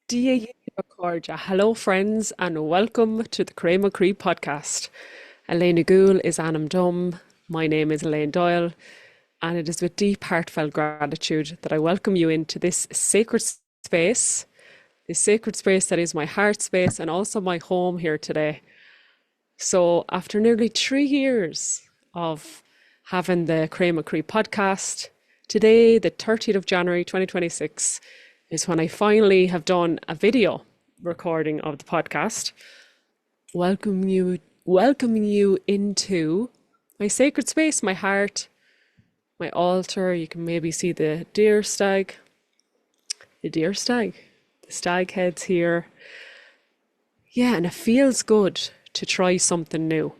Dia Cordia. Hello, friends, and welcome to the Chroí podcast. Elaine is Anam Dum. My name is Elaine Doyle, and it is with deep, heartfelt gratitude that I welcome you into this sacred space that is my heart space and also my home here today. So, after nearly 3 years of having the Chroí podcast, today, the 30th of January 2026, is when I finally have done a video recording of the podcast, welcoming you into my sacred space, my heart, my altar. You can maybe see the stag heads here. Yeah, and it feels good to try something new.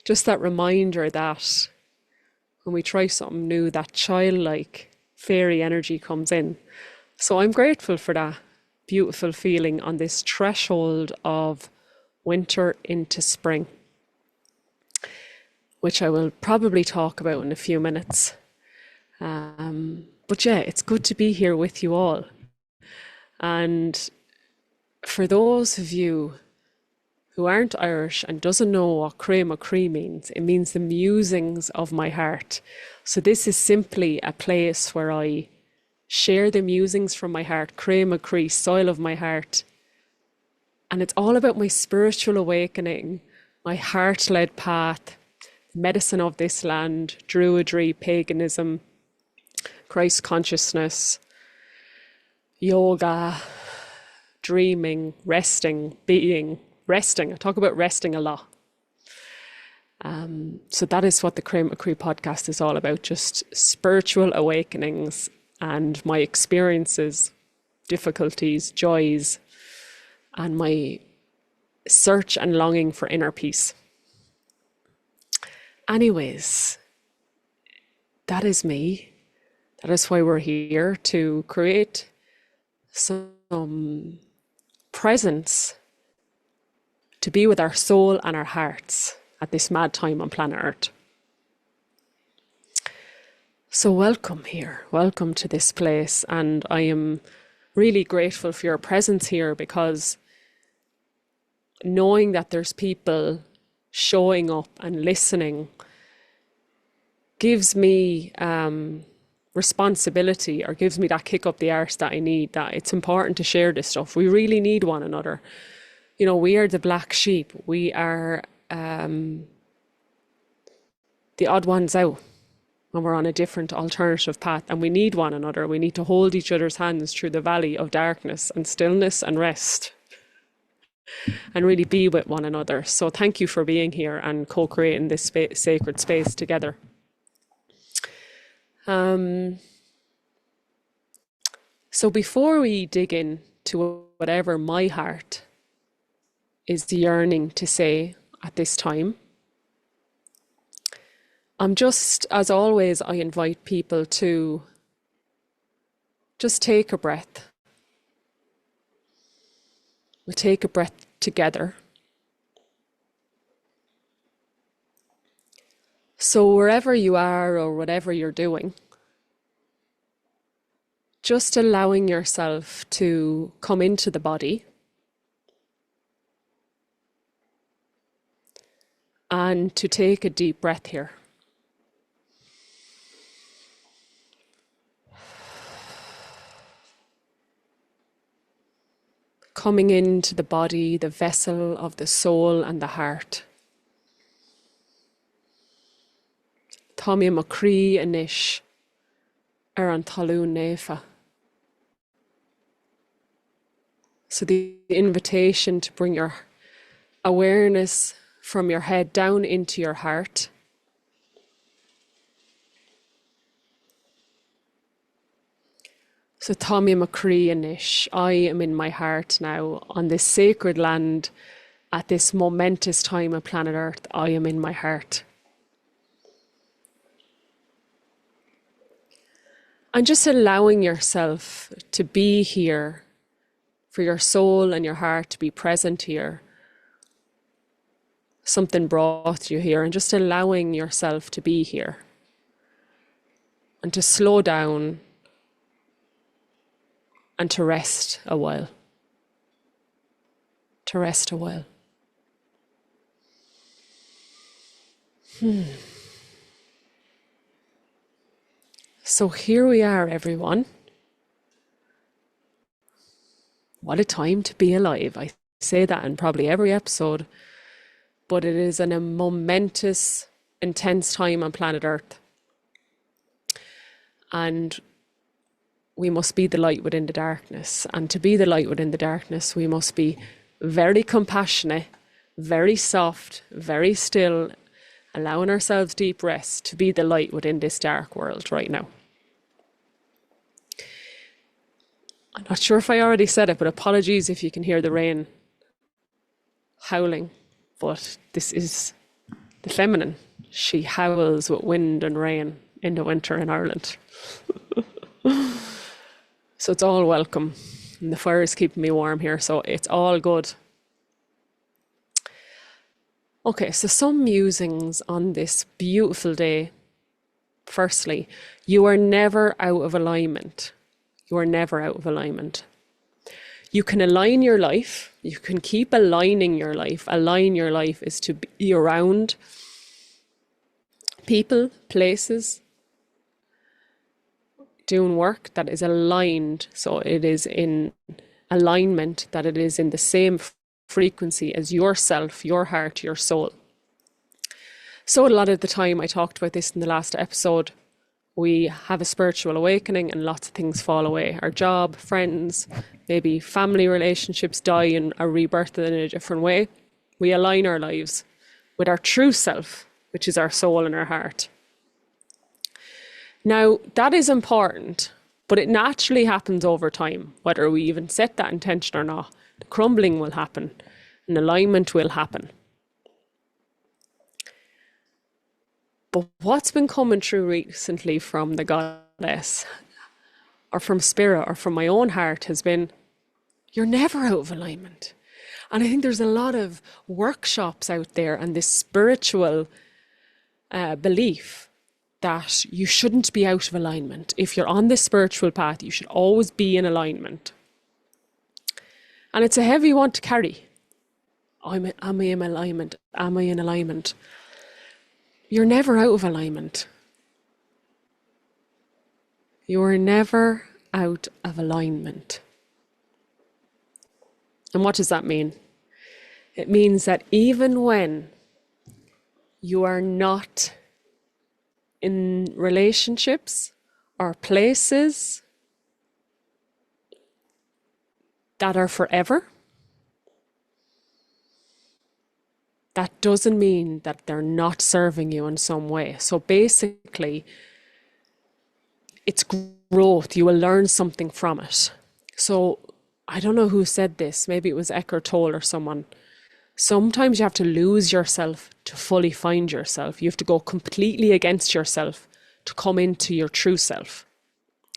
Just that reminder that when we try something new, that childlike fairy energy comes in. So I'm grateful for that beautiful feeling on this threshold of winter into spring, which I will probably talk about in a few minutes. But yeah, it's good to be here with you all. And for those of you who aren't Irish and doesn't know what Chroí means, it means the musings of my heart. So this is simply a place where I share the musings from my heart, Chroí, soil of my heart. And it's all about my spiritual awakening, my heart-led path, medicine of this land, druidry, paganism, Christ consciousness, yoga, dreaming, resting, being, resting. I talk about resting a lot. So that is what the Chroí podcast is all about, just spiritual awakenings and my experiences, difficulties, joys, and my search and longing for inner peace. Anyways, that is me. That is why we're here, to create some presence, to be with our soul and our hearts at this mad time on planet Earth. So welcome here, welcome to this place, and I am really grateful for your presence here, because knowing that there's people showing up and listening gives me responsibility, or gives me that kick up the arse that I need, that it's important to share this stuff. We really need one another. You know, we are the black sheep. We are the odd ones out when we're on a different alternative path, and we need one another. We need to hold each other's hands through the valley of darkness and stillness and rest, and really be with one another. So thank you for being here and co-creating this sacred space together. So before we dig in to whatever my heart is yearning to say at this time, as always, I invite people to just take a breath. We'll take a breath together. So wherever you are or whatever you're doing, just allowing yourself to come into the body and to take a deep breath here. Coming into the body, the vessel of the soul and the heart. Táimí mo Chroí inis an talún néfa. So the invitation to bring your awareness from your head down into your heart. So Táimí mo Chroí inis, I am in my heart now on this sacred land at this momentous time of planet Earth. I am in my heart. And just allowing yourself to be here, for your soul and your heart to be present here. Something brought you here, and just allowing yourself to be here. And to slow down and to rest a while. To rest a while. So here we are, everyone. What a time to be alive. I say that in probably every episode, but it is a momentous, intense time on planet Earth. And we must be the light within the darkness. And to be the light within the darkness, we must be very compassionate, very soft, very still, allowing ourselves deep rest to be the light within this dark world right now. I'm not sure if I already said it, but apologies if you can hear the rain howling. But this is the feminine. She howls with wind and rain in the winter in Ireland. So it's all welcome. And the fire is keeping me warm here, so it's all good. Okay, so some musings on this beautiful day. Firstly, you are never out of alignment. You are never out of alignment. You can align your life. You can keep aligning your life. Align your life is to be around people, places, doing work that is aligned. So it is in alignment, that it is in the same frequency as yourself, your heart, your soul. So a lot of the time, I talked about this in the last episode, we have a spiritual awakening and lots of things fall away. Our job, friends, maybe family relationships die and are rebirthed in a different way. We align our lives with our true self, which is our soul and our heart. Now, that is important, but it naturally happens over time, whether we even set that intention or not. The crumbling will happen and alignment will happen. But what's been coming through recently from the goddess or from spirit or from my own heart has been, you're never out of alignment. And I think there's a lot of workshops out there and this spiritual belief that you shouldn't be out of alignment. If you're on this spiritual path, you should always be in alignment. And it's a heavy one to carry. Am I in alignment? Am I in alignment? You're never out of alignment. You're never out of alignment. And what does that mean? It means that even when you are not in relationships or places that are forever, that doesn't mean that they're not serving you in some way. So basically, it's growth. You will learn something from it. So I don't know who said this. Maybe it was Eckhart Tolle or someone. Sometimes you have to lose yourself to fully find yourself. You have to go completely against yourself to come into your true self.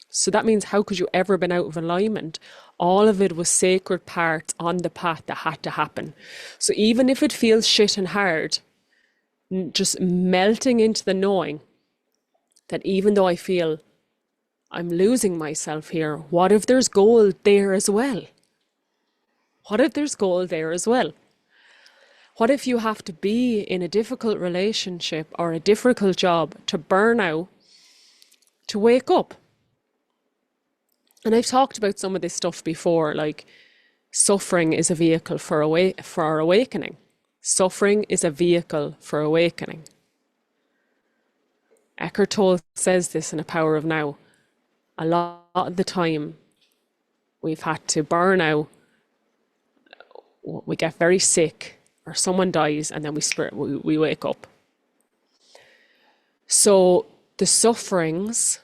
So that means, how could you ever been out of alignment? All of it was sacred parts on the path that had to happen. So even if it feels shit and hard, just melting into the knowing that even though I feel I'm losing myself here, what if there's gold there as well? What if there's gold there as well? What if you have to be in a difficult relationship or a difficult job to burn out, to wake up? And I've talked about some of this stuff before, like suffering is a vehicle for our awakening. Suffering is a vehicle for awakening. Eckhart Tolle says this in A Power of Now. A lot of the time, we've had to burn out, we get very sick, or someone dies, and then we wake up. So the sufferings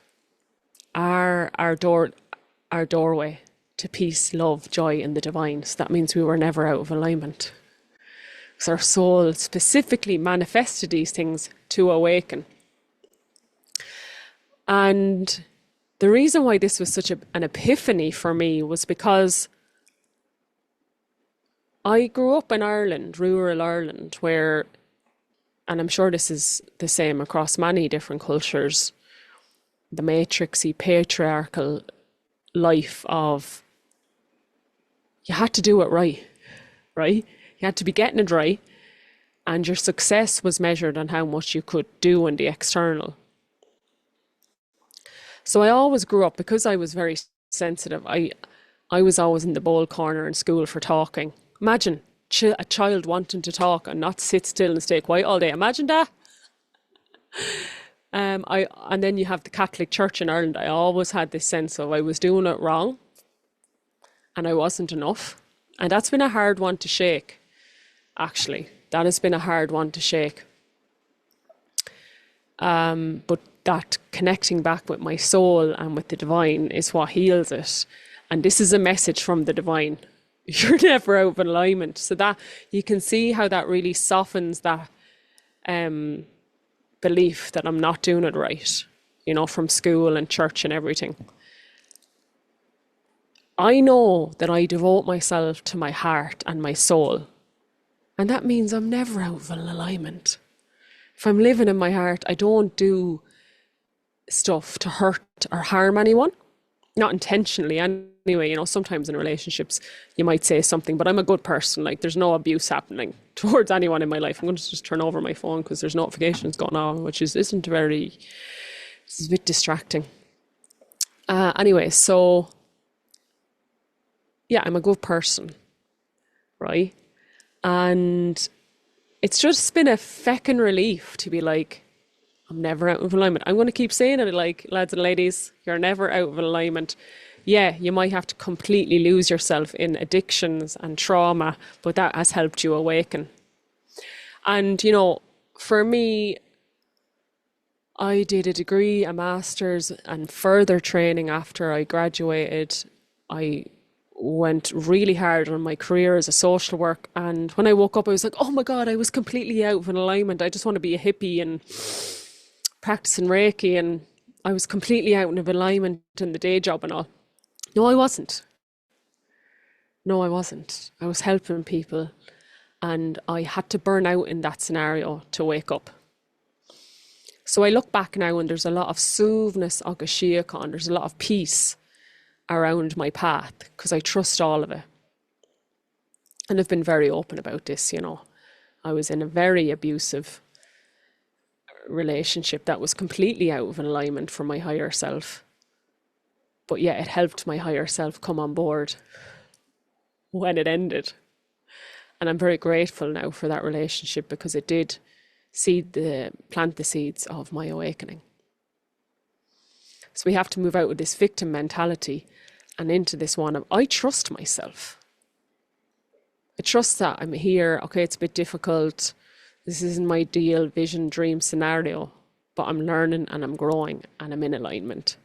are our doorway to peace, love, joy, and the divine. So that means we were never out of alignment. So our soul specifically manifested these things to awaken. And the reason why this was such an epiphany for me was because I grew up in Ireland, rural Ireland, where, and I'm sure this is the same across many different cultures, the matrixy, patriarchal life of you had to do it right, right? You had to be getting it right, and your success was measured on how much you could do in the external. So I always grew up, because I was very sensitive, I was always in the bowl corner in school for talking. Imagine a child wanting to talk and not sit still and stay quiet all day. Imagine that. And then you have the Catholic Church in Ireland. I always had this sense of I was doing it wrong and I wasn't enough. And that's been a hard one to shake, actually. That has been a hard one to shake. But that connecting back with my soul and with the divine is what heals it. And this is a message from the divine. You're never out of alignment. So that you can see how that really softens that belief that I'm not doing it right, you know, from school and church and everything. I know that I devote myself to my heart and my soul. And that means I'm never out of alignment. If I'm living in my heart, I don't do stuff to hurt or harm anyone. Not intentionally anyway, you know, sometimes in relationships you might say something, but I'm a good person. Like, there's no abuse happening towards anyone in my life. I'm going to just turn over my phone because there's notifications going on, which isn't very, it's a bit distracting. Anyway, so yeah, I'm a good person, right? And it's just been a feckin' relief to be like, I'm never out of alignment. I'm going to keep saying it, like, lads and ladies, you're never out of alignment. Yeah, you might have to completely lose yourself in addictions and trauma, but that has helped you awaken. And, you know, for me, I did a degree, a master's, and further training after I graduated. I went really hard on my career as a social work. And when I woke up, I was like, oh my God, I was completely out of alignment. I just want to be a hippie and practicing Reiki, and I was completely out of alignment in the day job and all. No, I wasn't. No, I wasn't. I was helping people, and I had to burn out in that scenario to wake up. So I look back now and there's a lot of soothness agus síocháin, there's a lot of peace around my path because I trust all of it. And I've been very open about this, you know. I was in a very abusive relationship that was completely out of alignment for my higher self. But yeah, it helped my higher self come on board when it ended. And I'm very grateful now for that relationship because it did plant the seeds of my awakening. So we have to move out of this victim mentality and into this one of, I trust myself. I trust that I'm here. Okay, it's a bit difficult. This isn't my ideal vision, dream scenario, but I'm learning and I'm growing and I'm in alignment.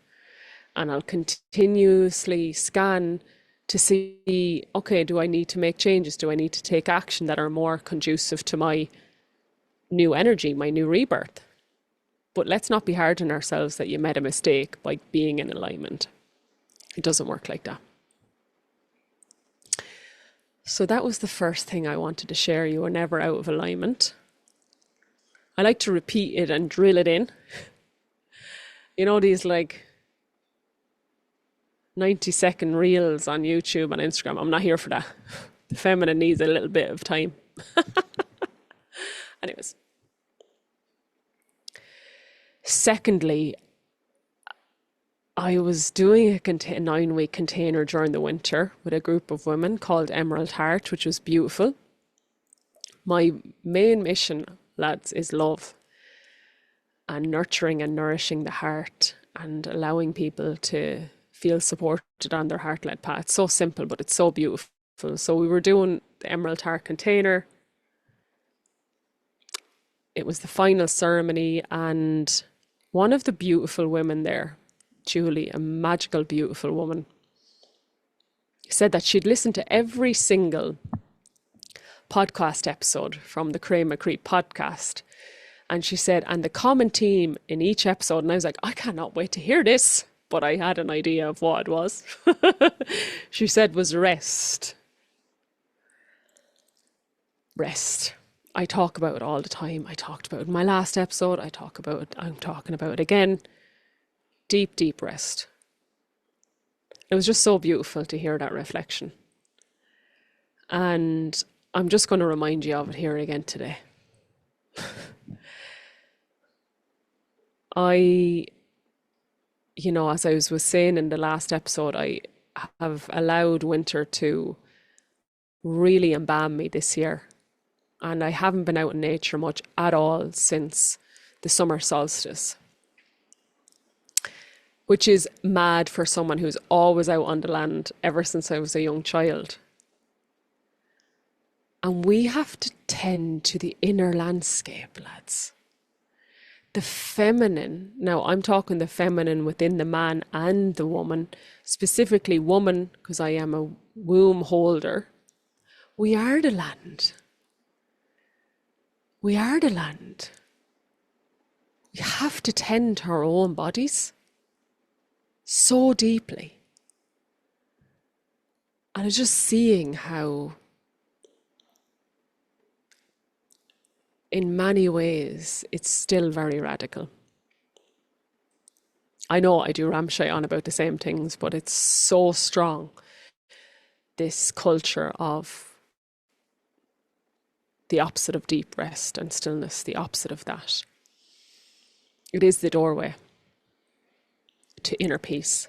And I'll continuously scan to see, okay, do I need to make changes? Do I need to take action that are more conducive to my new energy, my new rebirth? But let's not be hard on ourselves that you made a mistake by being in alignment. It doesn't work like that. So that was the first thing I wanted to share. You are never out of alignment. I like to repeat it and drill it in. You know, these like 90-second reels on YouTube and Instagram. I'm not here for that. The feminine needs a little bit of time. Anyways. Secondly, I was doing a 9-week container during the winter with a group of women called Emerald Heart, which was beautiful. My main mission, lads, is love and nurturing and nourishing the heart and allowing people to feel supported on their heart-led path. It's so simple, but it's so beautiful. So we were doing the Emerald Heart container. It was the final ceremony, and one of the beautiful women there, Julie, a magical, beautiful woman, said that she'd listened to every single podcast episode from the Chroí podcast. And she said, and the common theme in each episode, and I was like, I cannot wait to hear this. But I had an idea of what it was. She said was rest. Rest. I talk about it all the time. I talked about it in my last episode. I'm talking about it again. Deep, deep rest. It was just so beautiful to hear that reflection. And I'm just going to remind you of it here again today. I, as I was saying in the last episode, I have allowed winter to really embalm me this year. And I haven't been out in nature much at all since the summer solstice, which is mad for someone who's always out on the land ever since I was a young child. And we have to tend to the inner landscape, lads. The feminine, now I'm talking the feminine within the man and the woman, specifically woman, because I am a womb holder. We are the land. We are the land. We have to tend to our own bodies so deeply. And it's just seeing how, in many ways, it's still very radical. I know I do ramshay on about the same things, but it's so strong, this culture of the opposite of deep rest and stillness, the opposite of that. It is the doorway to inner peace.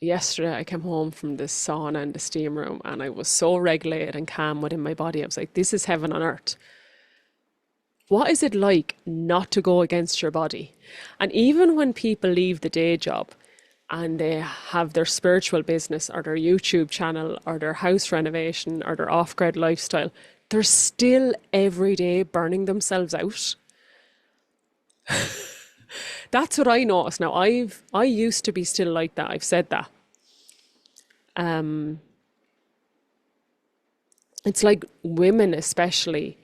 Yesterday I came home from the sauna and the steam room and I was so regulated and calm within my body. I was like, this is heaven on earth. What is it like not to go against your body? And even when people leave the day job and they have their spiritual business or their YouTube channel or their house renovation or their off-grid lifestyle, they're still every day burning themselves out. That's what I notice now. I used to be still like that. I've said that. It's like women especially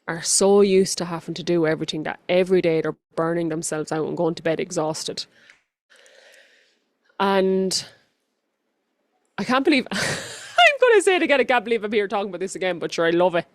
are so used to having to do everything that every day they're burning themselves out and going to bed exhausted. And I can't believe, I'm going to say it again, I can't believe I'm here talking about this again, but sure, I love it.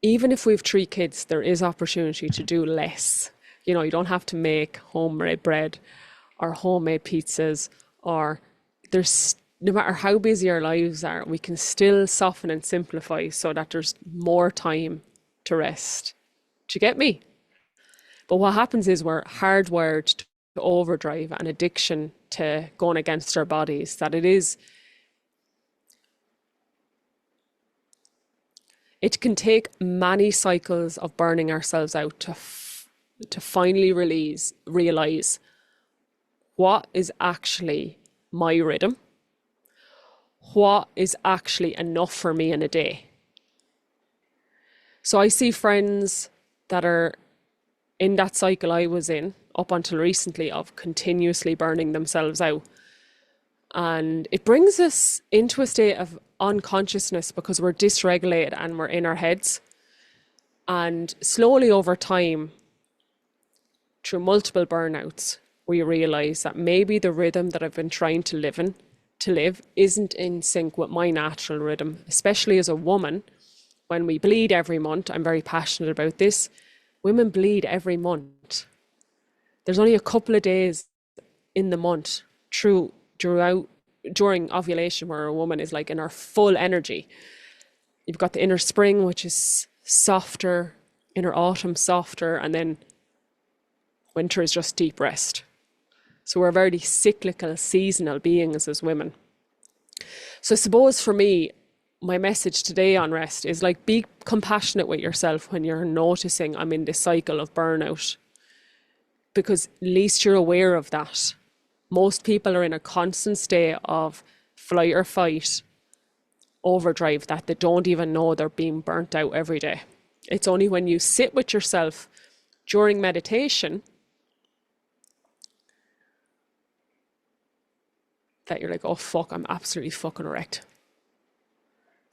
Even if we have 3 kids, there is opportunity to do less. You know, you don't have to make homemade bread or homemade pizzas, or there's, no matter how busy our lives are, we can still soften and simplify so that there's more time to rest. Do you get me? But what happens is we're hardwired to overdrive and addiction to going against our bodies, that it can take many cycles of burning ourselves out to finally realize what is actually my rhythm, what is actually enough for me in a day. So I see friends that are in that cycle I was in up until recently of continuously burning themselves out. And it brings us into a state of unconsciousness because we're dysregulated and we're in our heads. And slowly over time, through multiple burnouts, we realize that maybe the rhythm that I've been trying to live isn't in sync with my natural rhythm, especially as a woman. When we bleed every month, I'm very passionate about this. Women bleed every month. There's only a couple of days in the month during ovulation where a woman is like in her full energy. You've got the inner spring, which is softer, inner autumn softer, and then winter is just deep rest. So we're very cyclical, seasonal beings as women. So I suppose for me, my message today on rest is like, be compassionate with yourself when you're noticing I'm in this cycle of burnout, because at least you're aware of that. Most people are in a constant state of flight or fight, overdrive, that they don't even know they're being burnt out every day. It's only when you sit with yourself during meditation that you're like, oh fuck, I'm absolutely fucking wrecked.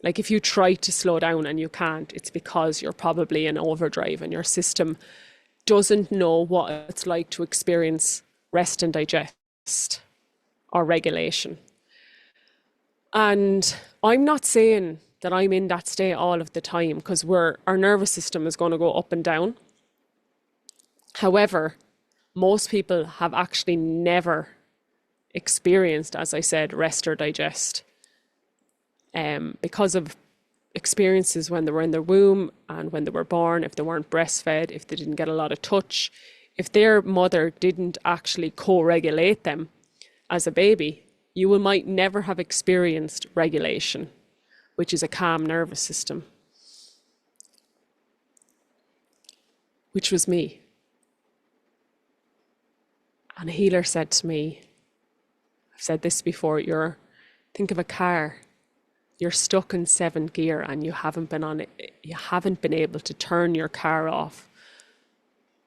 Like if you try to slow down and you can't, it's because you're probably in overdrive and your system doesn't know what it's like to experience rest and digest or regulation. And I'm not saying that I'm in that state all of the time, because our nervous system is going to go up and down. However, most people have actually never experienced, as I said, rest or digest, because of experiences when they were in their womb and when they were born, if they weren't breastfed, if they didn't get a lot of touch, if their mother didn't actually co-regulate them as a baby, might never have experienced regulation, which is a calm nervous system, which was me. And a healer said to me, I've said this before, think of a car. You're stuck in 7th gear and you haven't been able to turn your car off.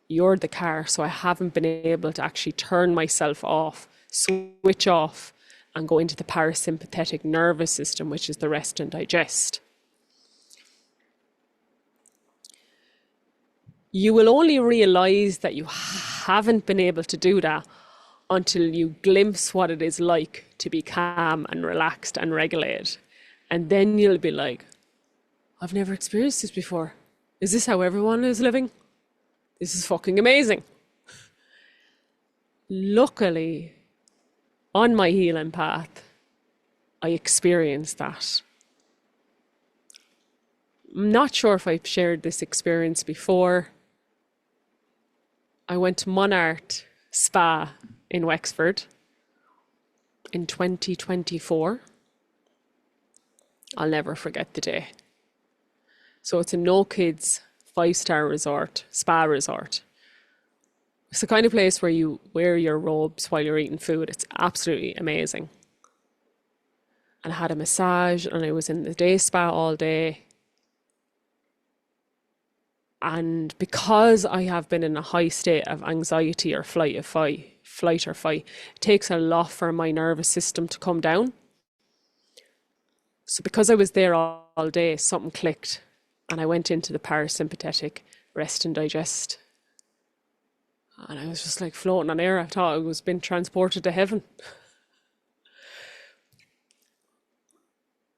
You're the car, so I haven't been able to actually turn myself off, switch off, and go into the parasympathetic nervous system, which is the rest and digest. You will only realize that you haven't been able to do that until you glimpse what it is like to be calm and relaxed and regulated. And then you'll be like, I've never experienced this before. Is this how everyone is living? This is fucking amazing. Luckily, on my healing path, I experienced that. I'm not sure if I've shared this experience before. I went to Monart Spa in Wexford in 2024. I'll never forget the day. So it's a no kids 5-star resort, spa resort. It's the kind of place where you wear your robes while you're eating food. It's absolutely amazing. And I had a massage and I was in the day spa all day. And because I have been in a high state of anxiety or flight or fight, it takes a lot for my nervous system to come down. So because I was there all day, something clicked and I went into the parasympathetic rest and digest. And I was just like floating on air. I thought I was being transported to heaven.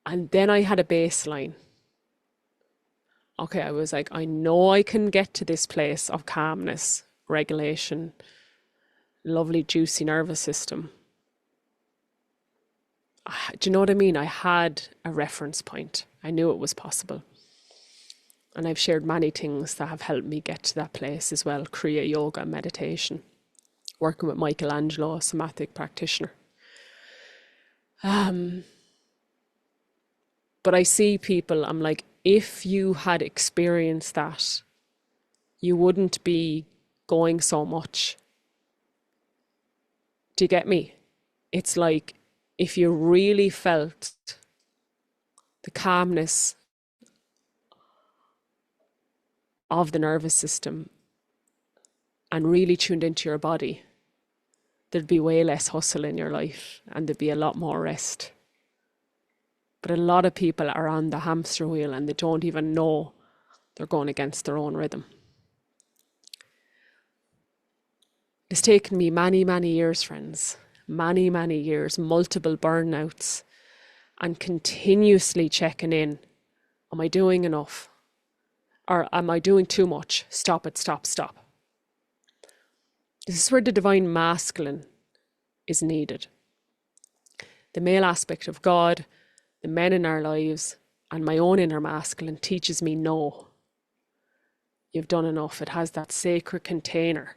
And then I had a baseline. Okay, I was like, I know I can get to this place of calmness, regulation, lovely, juicy nervous system. Do you know what I mean? I had a reference point. I knew it was possible. And I've shared many things that have helped me get to that place as well. Chroí yoga, meditation, working with Michelangelo, a somatic practitioner. But I see people, I'm like, if you had experienced that, you wouldn't be going so much. Do you get me? It's like if you really felt the calmness of the nervous system and really tuned into your body, there'd be way less hustle in your life and there'd be a lot more rest. But a lot of people are on the hamster wheel and they don't even know they're going against their own rhythm. It's taken me many, many years, friends. Many, many years, multiple burnouts, and continuously checking in. Am I doing enough? Or am I doing too much? Stop it, stop. This is where the divine masculine is needed. The male aspect of God, the men in our lives, and my own inner masculine teaches me no. You've done enough. It has that sacred container.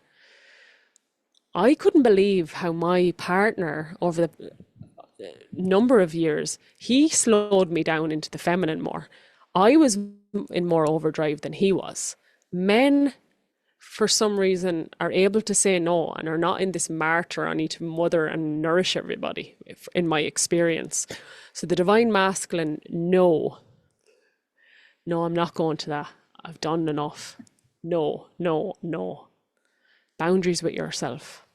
I couldn't believe how my partner, over the number of years, he slowed me down into the feminine more. I was in more overdrive than he was. Men, for some reason, are able to say no and are not in this martyr, I need to mother and nourish everybody, in my experience. So the divine masculine, no, I'm not going to that. I've done enough. No. Boundaries with yourself.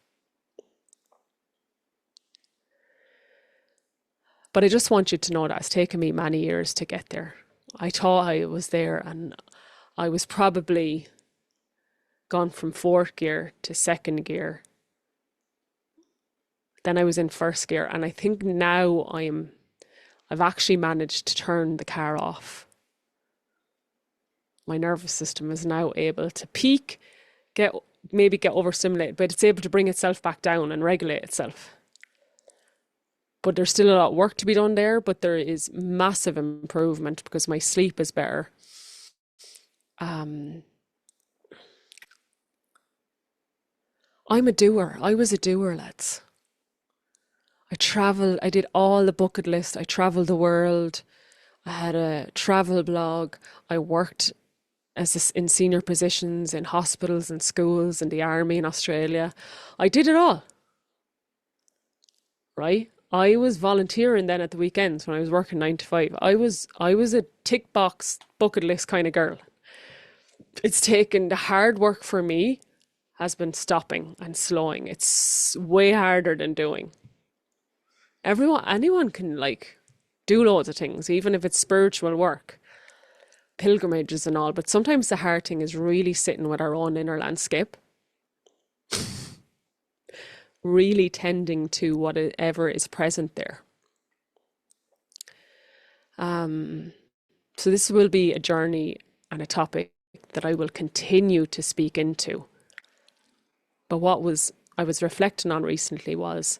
But I just want you to know that it's taken me many years to get there. I thought I was there, and I was probably gone from fourth gear to second gear. Then I was in first gear, and I think now I've actually managed to turn the car off. My nervous system is now able to peak, get maybe get overstimulated, but it's able to bring itself back down and regulate itself. But there's still a lot of work to be done there, but there is massive improvement because my sleep is better. Um, I'm a doer. I was a doer, lads. I traveled, I did all the bucket list. I traveled the world. I had a travel blog. I worked in senior positions in hospitals and schools and the army in Australia. I did it all, right? I was volunteering then at the weekends when I was working 9 to 5. I was a tick box bucket list kind of girl. It's taken the hard work for me has been stopping and slowing. It's way harder than doing. Anyone can like do loads of things, even if it's spiritual work, pilgrimages and all. But sometimes the hard thing is really sitting with our own inner landscape, really tending to whatever is present there. So this will be a journey and a topic that I will continue to speak into. But I was reflecting on recently was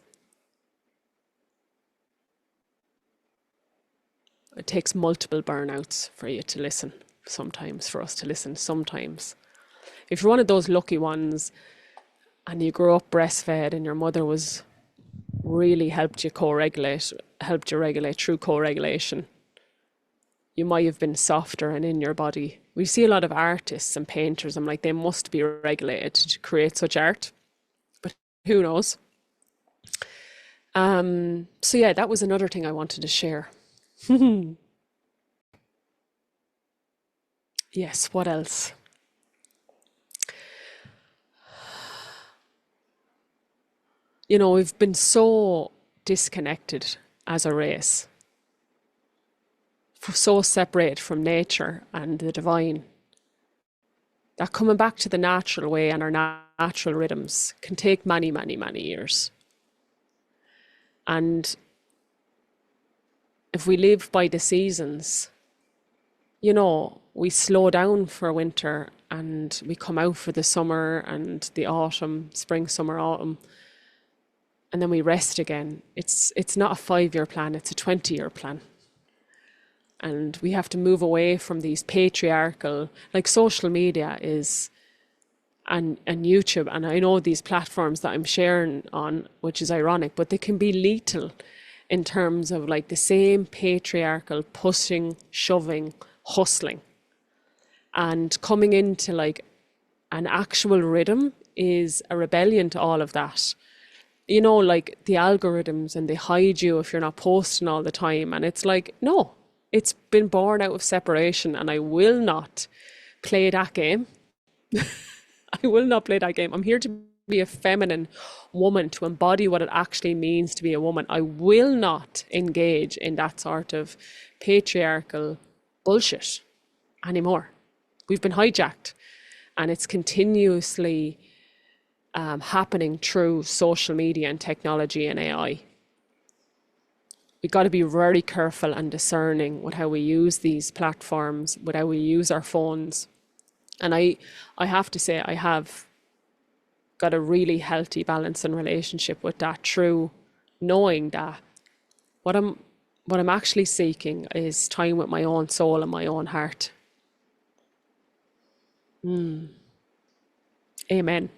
it takes multiple burnouts for you to listen sometimes, for us to listen sometimes. If you're one of those lucky ones and you grew up breastfed and your mother was really helped you regulate through co-regulation, you might have been softer and in your body. We see a lot of artists and painters. I'm like, they must be regulated to create such art, but who knows? So yeah, that was another thing I wanted to share. Yes, what else? You know, we've been so disconnected as a race, so separated from nature and the divine, that coming back to the natural way and our natural rhythms can take many, many, many years. And if we live by the seasons, you know, we slow down for winter and we come out for the summer and the autumn, spring, summer, autumn, and then we rest again. It's not a 5-year plan, it's a 20-year plan. And we have to move away from these patriarchal, like social media is, and YouTube, and I know these platforms that I'm sharing on, which is ironic, but they can be lethal in terms of like the same patriarchal pushing, shoving, hustling. And coming into like an actual rhythm is a rebellion to all of that. You know, like the algorithms, and they hide you if you're not posting all the time. And it's like, no, it's been born out of separation, and I will not play that game. I will not play that game. I'm here to be a feminine woman, to embody what it actually means to be a woman. I will not engage in that sort of patriarchal bullshit anymore. We've been hijacked, and it's continuously happening through social media and technology and AI. We've got to be very careful and discerning with how we use these platforms, with how we use our phones. And I have to say, I have got a really healthy balance and relationship with that, through knowing that what I'm actually seeking is time with my own soul and my own heart. Amen.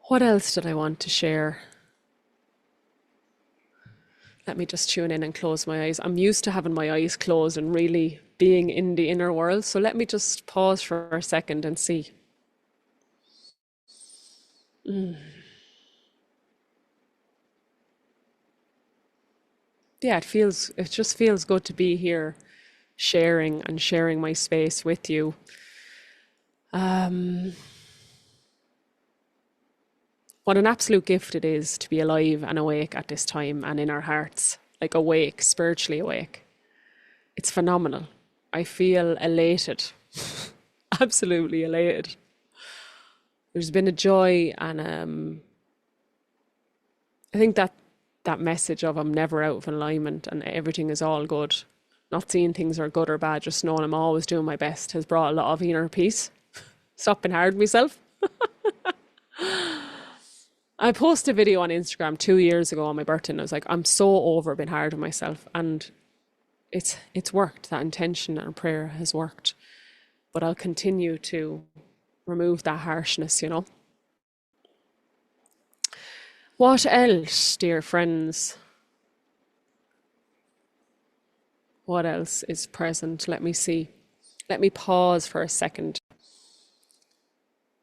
What else did I want to share? Let me just tune in and close my eyes. I'm used to having my eyes closed and really being in the inner world. So let me just pause for a second and see. Yeah, it just feels good to be here sharing my space with you. what an absolute gift it is to be alive and awake at this time and in our hearts, like awake, spiritually awake. It's phenomenal. I feel elated, absolutely elated. There's been a joy, and I think that message of I'm never out of alignment and everything is all good, not seeing things are good or bad, just knowing I'm always doing my best, has brought a lot of inner peace. Stop being hard on myself. I posted a video on Instagram 2 years ago on my birthday, and I was like, I'm so over being hard on myself, and it's worked. That intention and prayer has worked, but I'll continue to remove that harshness, you know. What else, dear friends? What else is present? Let me see. Let me pause for a second.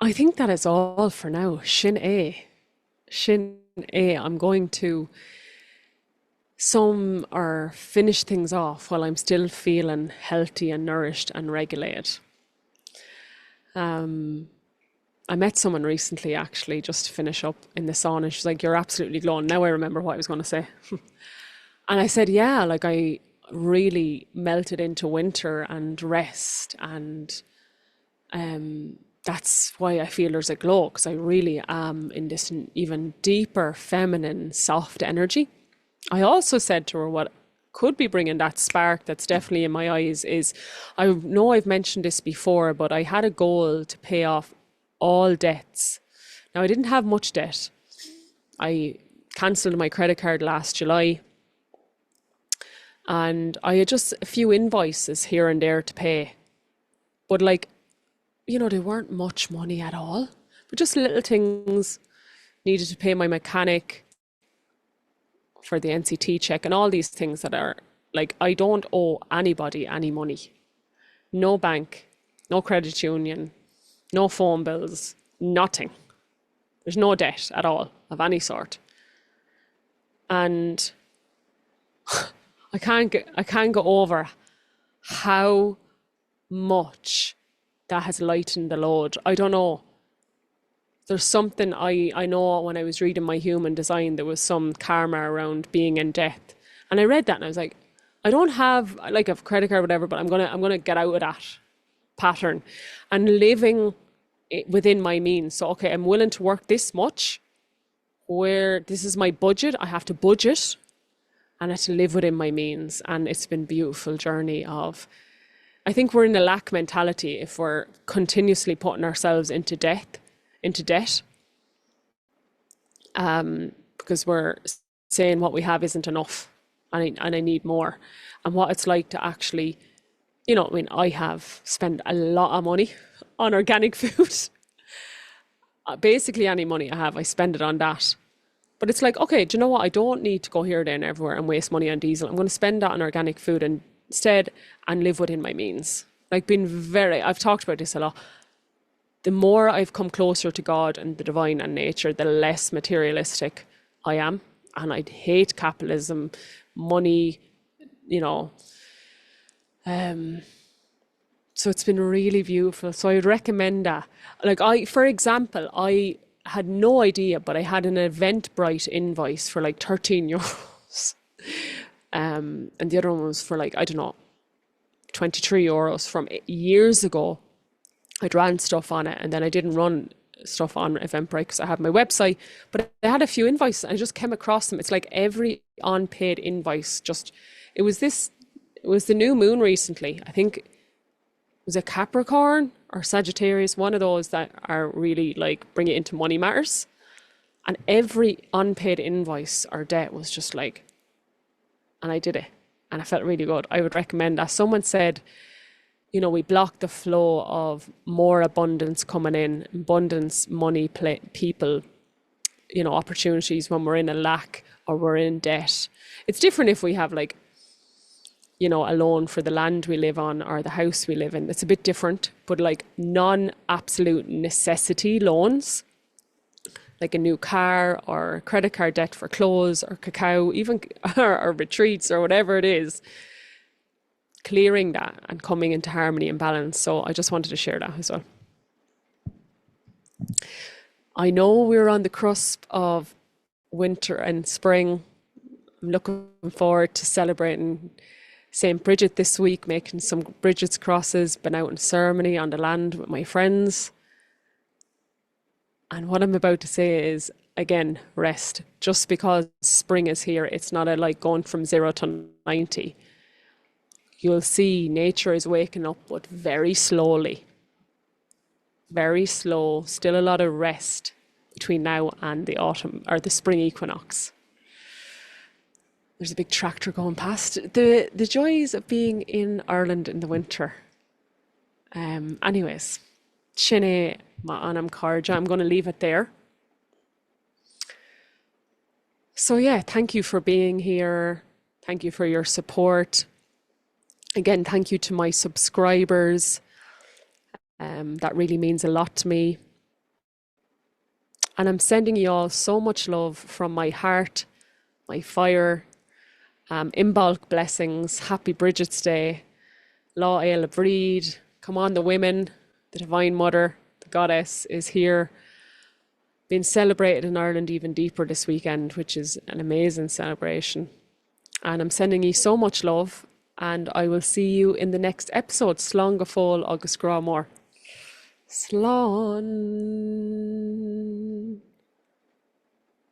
I think that is all for now. Shin A. Shin A. I'm going to sum or finish things off while I'm still feeling healthy and nourished and regulated. I met someone recently, actually, just to finish up in the sauna. She's like, "You're absolutely glowing." Now I remember what I was going to say. And I said, yeah, like I really melted into winter and rest, and that's why I feel there's a glow, because I really am in this even deeper feminine soft energy. I also said to her what could be bringing that spark that's definitely in my eyes is, I know I've mentioned this before, but I had a goal to pay off all debts. Now, I didn't have much debt. I cancelled my credit card last July, and I had just a few invoices here and there to pay. But like, you know, they weren't much money at all, but just little things. Needed to pay my mechanic for the NCT check and all these things that are like, I don't owe anybody any money. No bank, no credit union, no phone bills, nothing. There's no debt at all of any sort. And I can't go over how much that has lightened the load. I don't know. There's something I know when I was reading my human design, there was some karma around being in debt. And I read that and I was like, I don't have like a credit card or whatever, but I'm gonna get out of that pattern and living within my means. So okay, I'm willing to work this much, where this is my budget. I have to budget and I have to live within my means. And it's been a beautiful journey of, I think we're in a lack mentality if we're continuously putting ourselves into debt, because we're saying what we have isn't enough, and I need more. And what it's like to actually, you know, I mean, I have spent a lot of money on organic food. Basically, any money I have, I spend it on that. But it's like, okay, do you know what? I don't need to go here, there, and everywhere and waste money on diesel. I'm going to spend that on organic food instead and live within my means. Like, I've talked about this a lot. The more I've come closer to God and the divine and nature, the less materialistic I am. And I hate capitalism, money, you know. So it's been really beautiful. So I would recommend that. Like for example, I had no idea, but I had an Eventbrite invoice for like 13 euros. And the other one was for like, I don't know, 23 euros from years ago. I'd ran stuff on it, and then I didn't run stuff on Eventbrite because I had my website, but I had a few invoices and I just came across them. It's like every unpaid invoice, it was the new moon recently. I think it was a Capricorn or Sagittarius, one of those that are really like bring it into money matters. And every unpaid invoice or debt was just like, and I did it and I felt really good. I would recommend that. Someone said, you know, we block the flow of more abundance coming in, abundance, money, people, you know, opportunities when we're in a lack or we're in debt. It's different if we have like, you know, a loan for the land we live on or the house we live in. It's a bit different, but like non-absolute necessity loans, like a new car or credit card debt for clothes or cacao, even or retreats or whatever it is, clearing that and coming into harmony and balance. So I just wanted to share that as well. I know we're on the cusp of winter and spring. I'm looking forward to celebrating St. Bridget this week, making some Bridget's crosses, been out in ceremony on the land with my friends. And what I'm about to say is, again, rest. Just because spring is here, it's not a like going from 0 to 90. You'll see nature is waking up, but very slowly, very slow, still a lot of rest between now and the autumn or the spring equinox. There's a big tractor going past. The joys of being in Ireland in the winter. Anyways, Shinne ma anam Karja. I'm going to leave it there. So yeah, thank you for being here. Thank you for your support. Again, thank you to my subscribers. That really means a lot to me. And I'm sending you all so much love from my heart, my fire, in bulk blessings. Happy Bridget's Day. Lá Éile Bríd. Come on, the women, the Divine Mother, the Goddess is here. Being celebrated in Ireland even deeper this weekend, which is an amazing celebration. And I'm sending you so much love, and I will see you in the next episode. Slán go fóill agus grá mór. Slán.